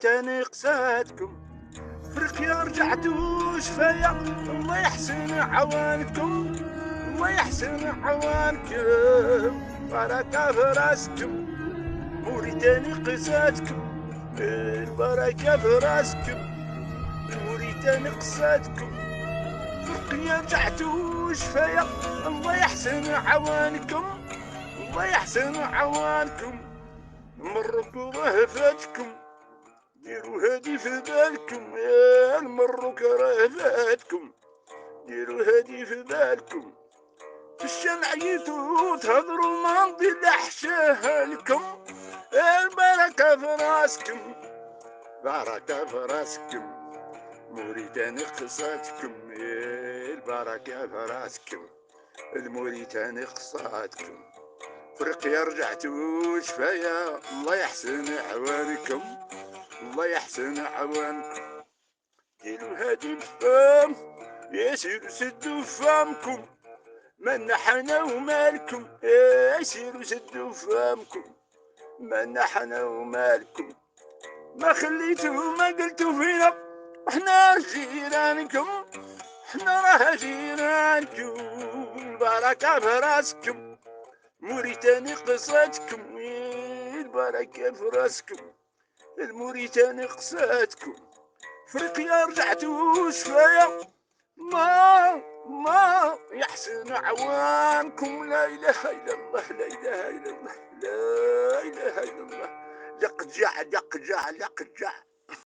تاني قساتكم افريقيا رجعتوا شفايا. الله يحسن عوانكم، الله يحسن عوانكم، بركة في راسكم. موريتاني قساتكم، البركة في راسكم. موريتاني قساتكم افريقيا رجعتوا شفايا. الله يحسن عوانكم، الله يحسن عوانكم. مركو راه فاتكم، ديروا هادي في بالكم يا المروك راه فاتكم. ديروا هادي في بالكم، في الشام عييتوا تهضروا ما نضي لحشاها لكم. البركة في راسكم، بركة في راسكم. موريتاني قصاتكم، البركة في راسكم. الموريتاني قصاتكم افريقيا رجعتوا شفايا. الله يحسن عوانكم، الله يحسن عوانكم. ديروا هادي الفام يا سيروا سدوا فامكم، مالنا حنا ومالكم. يا سيروا سدوا فامكم، مالنا حنا ومالكم. ما خليتوا ما قلتوا فينا، احنا جيرانكم، احنا راه جيرانكم. البركة في راسكم، موريتاني قصاتكم، البركة في راسكم. الموريتاني قصاتكم افريقيا رجعتوا شفايا. ما يحسن عوانكم. لا اله الا الله، لا اله الا الله، لا اله الا الله. لقجع لقجع لقجع.